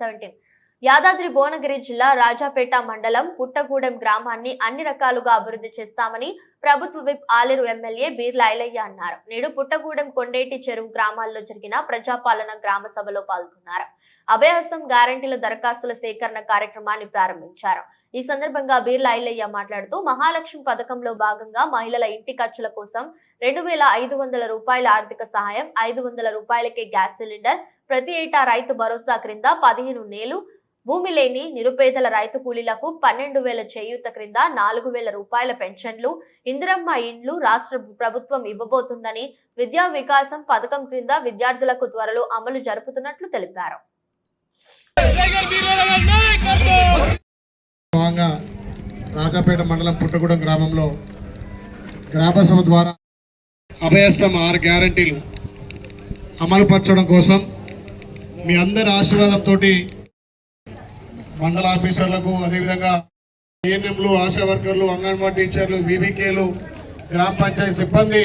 17 యాదాద్రి భువనగిరి జిల్లా రాజాపేట మండలం పుట్టగూడెం గ్రామాన్ని అన్ని రకాలుగా అభివృద్ధి చేస్తామని ప్రభుత్వ విప్ ఆలేరు ఎమ్మెల్యే బీర్ల ఐలయ్య అన్నారు. నేడు పుట్టగూడెం కొండేటి చెరువు గ్రామాల్లో జరిగిన ప్రజాపాలన గ్రామ సభలో పాల్గొన్నారు. అభయహస్తం గ్యారంటీల దరఖాస్తుల సేకరణ కార్యక్రమాన్ని ప్రారంభించారు. ఈ సందర్భంగా బీర్ల ఐలయ్య మాట్లాడుతూ మహాలక్ష్మి పథకంలో భాగంగా మహిళల ఇంటి ఖర్చుల కోసం 2500 రూపాయల ఆర్థిక సహాయం, 500 రూపాయలకే గ్యాస్ సిలిండర్, ప్రతి ఏటా రైతు భరోసా క్రింద 15 నెలలు భూమి లేని నిరుపేదల రైతు కూలీలకు 12,000 చేయూత క్రింద 4,000 రూపాయల పెన్షన్లు, ఇందిరమ్మ ఇండ్లు రాష్ట్ర ప్రభుత్వం ఇవ్వబోతుందని, విద్యా వికాసం పథకం క్రింద విద్యార్థులకు త్వరలో అమలు జరుపుతున్నట్లు తెలిపారు. రాజాపేట మండలం పుట్టగూడెం గ్రామంలో గ్రామసభ ద్వారా అభయస్థం 6 గ్యారంటీలు అమలు పరచడం కోసం మీ అందరి ఆశీర్వాదంతో మండల ఆఫీసర్లకు, అదేవిధంగా ఏఎన్ఎంలు, ఆశా వర్కర్లు, అంగన్వాడీ టీచర్లు, వీవీకేలు, గ్రామ పంచాయతీ సిబ్బంది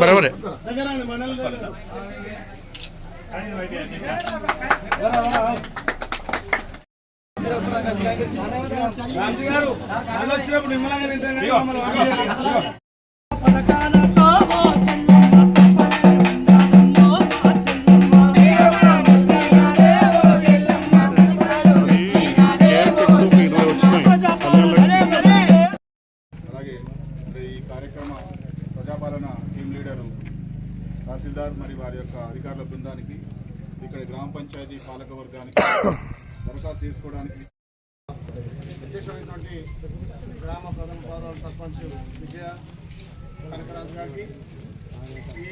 బరాబరే ప్రజాపాలన టీం లీడరు తహసీల్దార్ మరియు వారి యొక్క అధికారుల బృందానికి, ఇక్కడ గ్రామ పంచాయతీ పాలక వర్గానికి దరఖాస్తు చేసుకోవడానికి వచ్చేసినటువంటి గ్రామ ప్రధాన పౌర సర్పంచ్ విజయ కనకరాజు గారికి, ఈ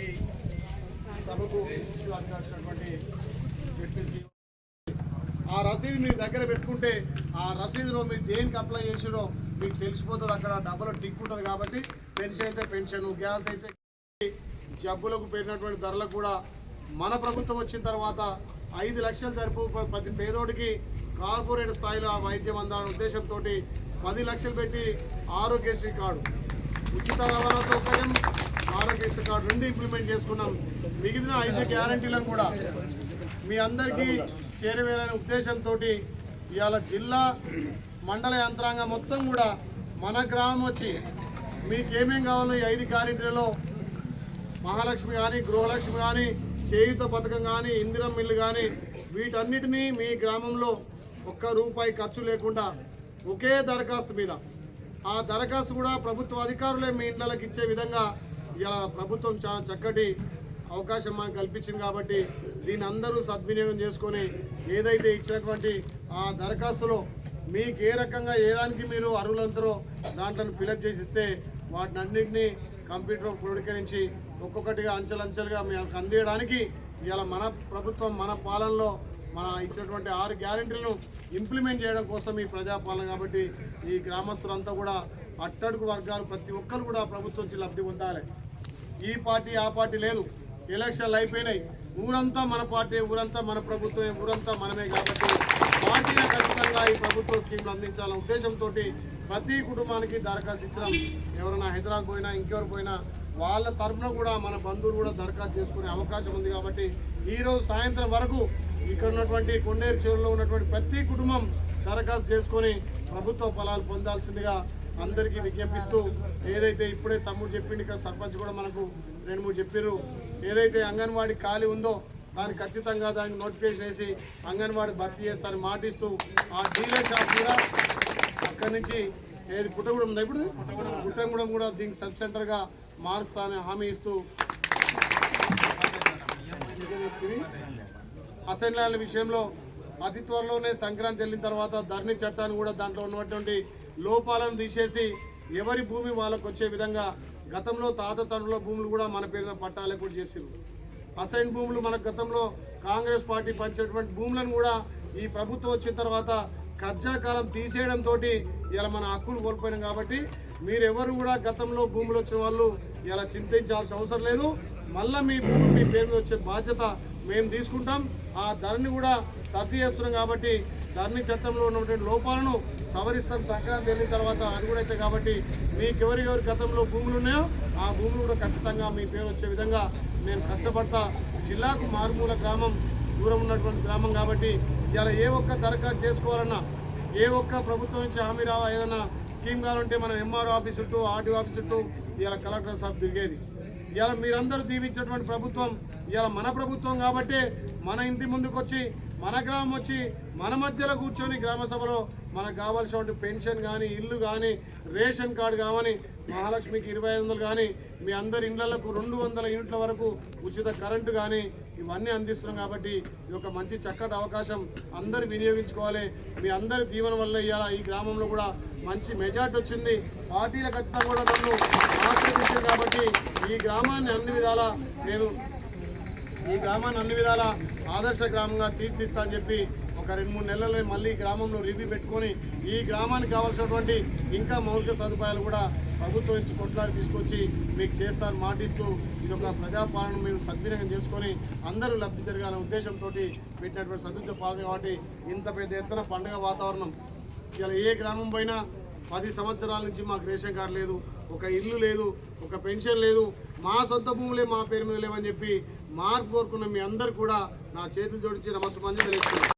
సభకు అధికారినటువంటి జెడ్పీసీ ఆ రసీదు మీరు దగ్గర పెట్టుకుంటే ఆ రసీదులో మీరు దేనికి అప్లై చేసిరో మీకు తెలిసిపోతుంది. అక్కడ డబ్బులో టిక్ ఉంటుంది కాబట్టి పెన్షన్ అయితే పెన్షన్, గ్యాస్ అయితే, జబ్బులకు పెరిగినటువంటి ధరలకు కూడా మన ప్రభుత్వం వచ్చిన తర్వాత 5 లక్షలు సరిపో ప్రతి పేదోడికి కార్పొరేట్ స్థాయిలో ఆ వైద్యం అందాలనే ఉద్దేశంతో 10 లక్షలు పెట్టి ఆరోగ్యశ్రీ కార్డు, ఉచిత రవాణా సౌకర్యం, ఆరోగ్యశ్రీ కార్డు 2 ఇంప్లిమెంట్ చేసుకున్నాం. మిగిలిన 5 గ్యారంటీలను కూడా మీ అందరికీ చేరవేయాలనే ఉద్దేశంతో ఇవాళ జిల్లా మండల యంత్రాంగం మొత్తం కూడా మన గ్రామం వచ్చి మీకు ఏమేం కావాలో ఈ 5 గ్యారెంటీలలో మహాలక్ష్మి కానీ, గృహలక్ష్మి కానీ, చేయుత పథకం కానీ, ఇందిరమ్మ ఇల్లు కానీ, వీటన్నిటినీ మీ గ్రామంలో ₹1 ఖర్చు లేకుండా ఒకే దరఖాస్తు మీద, ఆ దరఖాస్తు కూడా ప్రభుత్వ అధికారులే మీ ఇండ్లకి ఇచ్చే విధంగా ఇలా ప్రభుత్వం చాలా చక్కటి అవకాశం మనకు కల్పించింది. కాబట్టి దీన్ని అందరూ సద్వినియోగం చేసుకొని ఏదైతే ఇచ్చినటువంటి ఆ దరఖాస్తులో మీకు ఏ రకంగా ఏదానికి మీరు అర్హులందరో దాంట్లో ఫిలప్ చేసి ఇస్తే వాటిని అన్నింటినీ కంప్యూటర్ క్రోడీకరించి ఒక్కొక్కటిగా అంచెలంచెలుగా మీకు అందించడానికి ఇవాళ మన ప్రభుత్వం మన పాలనలో మన ఇచ్చినటువంటి 6 గ్యారెంటీలను ఇంప్లిమెంట్ చేయడం కోసం ఈ ప్రజాపాలన. కాబట్టి ఈ గ్రామస్తులంతా కూడా అట్టడుగు వర్గాలు ప్రతి ఒక్కరు కూడా ప్రభుత్వం నుంచి లబ్ధి పొందాలి. ఈ పార్టీ ఆ పార్టీ లేదు, ఎలక్షన్లు అయిపోయినాయి, ఊరంతా మన పార్టీ, ఊరంతా మన ప్రభుత్వమే, ఊరంతా మనమే. కాబట్టి పార్టీని ఖచ్చితంగా ఈ ప్రభుత్వ స్కీమ్లు అందించాలనే ఉద్దేశంతో ప్రతి కుటుంబానికి దరఖాస్తు ఇచ్చడం, ఎవరైనా హైదరాబాద్ పోయినా ఇంకెవరు పోయినా వాళ్ళ తరఫున కూడా మన బంధువులు కూడా దరఖాస్తు చేసుకునే అవకాశం ఉంది. కాబట్టి ఈరోజు సాయంత్రం వరకు ఇక్కడ ఉన్నటువంటి కొండేరు చెరువులో ఉన్నటువంటి ప్రతి కుటుంబం దరఖాస్తు చేసుకొని ప్రభుత్వ ఫలాలు పొందాల్సిందిగా అందరికీ విజ్ఞప్తిస్తూ, ఏదైతే ఇప్పుడే తమ్ముడు చెప్పింది, ఇక్కడ సర్పంచ్ కూడా మనకు 2-3 చెప్పారు, ఏదైతే అంగన్వాడీ ఖాళీ ఉందో దానికి ఖచ్చితంగా దానికి నోటిఫికేషన్ వేసి అంగన్వాడీ భర్తీ చేస్తారని మాటిస్తూ, ఆ డీలర్ షాప్ కూడా అక్కడి నుంచి ఏది పుట్టగూడెం ఉందా, ఇప్పుడు పుట్టగూడెం కూడా దీనికి సబ్ సెంటర్గా మారుస్తానని హామీ ఇస్తూ, అసైన్ ల్యాండ్ల విషయంలో అతి త్వరలోనే సంక్రాంతి వెళ్ళిన తర్వాత ధరణి చట్టాన్ని కూడా దాంట్లో ఉన్నటువంటి లోపాలను తీసేసి ఎవరి భూమి వాళ్ళకు వచ్చే విధంగా, గతంలో తాత తండ్రుల భూములు కూడా మన పేరున పట్టాలే కూడా చేసారు. అసైన్ భూములు మన గతంలో కాంగ్రెస్ పార్టీ పంచేటువంటి భూములను కూడా ఈ ప్రభుత్వం వచ్చిన తర్వాత కబ్జా కాలం తీసేయడంతో ఇలా మన హక్కులు కోల్పోయినాం. కాబట్టి మీరెవరు కూడా గతంలో భూములు వచ్చిన వాళ్ళు ఇలా చింతించాల్సిన అవసరం లేదు. మళ్ళీ మీ భూములు మీ పేరు వచ్చే బాధ్యత మేము తీసుకుంటాం. ఆ ధరని కూడా సర్ది చేస్తున్నాం. కాబట్టి ధరణి చట్టంలో ఉన్నటువంటి లోపాలను సవరిస్తాం సంక్రాంతి వెళ్ళిన తర్వాత. అది కూడా అయితే కాబట్టి మీకు ఎవరి గతంలో భూములు ఉన్నాయో ఆ భూములు కూడా ఖచ్చితంగా మీ పేరు వచ్చే విధంగా నేను కష్టపడతా. జిల్లాకు మారుమూల గ్రామం, దూరం ఉన్నటువంటి గ్రామం కాబట్టి ఇలా ఏ ఒక్క దరఖాస్తు చేసుకోవాలన్నా, ఏ ఒక్క ప్రభుత్వం నుంచి హామీ రావా, ఏదైనా స్కీమ్ కావాలంటే మనం ఎంఆర్ఓ ఆఫీస్ చుట్టూ, ఆర్టీఓ ఆఫీస్ చుట్టూ ఇలా కలెక్టర్ సాబ్ తిరిగేది. ఇలా మీరందరూ దీవించేటువంటి ప్రభుత్వం ఇలా మన ప్రభుత్వం కాబట్టి మన ఇంటి ముందుకు వచ్చి, మన గ్రామం వచ్చి, మన మధ్యలో కూర్చొని గ్రామ సభలో మనకు కావాల్సినటువంటి పెన్షన్ కానీ, ఇల్లు కానీ, రేషన్ కార్డు కావని, మహాలక్ష్మికి 2500 కానీ, మీ అందరి ఇళ్లకు 200 యూనిట్ల వరకు ఉచిత కరెంటు కానీ ఇవన్నీ అందిస్తున్నాం. కాబట్టి ఇది ఒక మంచి చక్కటి అవకాశం, అందరూ వినియోగించుకోవాలి. మీ అందరి దీవెన వల్ల ఇవాళ ఈ గ్రామంలో కూడా మంచి మెజార్టీ వచ్చింది. పార్టీల ఖచ్చితంగా కూడా నన్ను ఆశీర్వదించింది కాబట్టి ఈ గ్రామాన్ని అన్ని విధాలా ఆదర్శ గ్రామంగా తీర్చిదిద్దా అని చెప్పి ఒక 2-3 నెలల్లో మళ్ళీ గ్రామంలో రివ్యూ పెట్టుకొని ఈ గ్రామానికి కావాల్సినటువంటి ఇంకా మౌలిక సదుపాయాలు కూడా ప్రభుత్వం నుంచి కొట్లాడి తీసుకొచ్చి మీకు చేస్తాను మాటిస్తూ ఇది ఒక ప్రజాపాలన మీరు సద్వినియోగం చేసుకొని అందరూ లబ్ధి జరగాలనే ఉద్దేశంతో పెట్టినటువంటి సద్విత పాలన కాబట్టి ఇంత పెద్ద ఎత్తున పండుగ వాతావరణం. ఇలా ఏ గ్రామం పోయినా 10 సంవత్సరాల నుంచి మాకు రేషన్ కార్డు లేదు, ఒక ఇల్లు లేదు, ఒక పెన్షన్ లేదు, మా సొంత భూములే మా పేరు మీద లేవని చెప్పి మార్పు కోరుకున్న మీ అందరు కూడా నా చేతులు జోడించి నమస్కారం తెలియజేస్తున్నాను.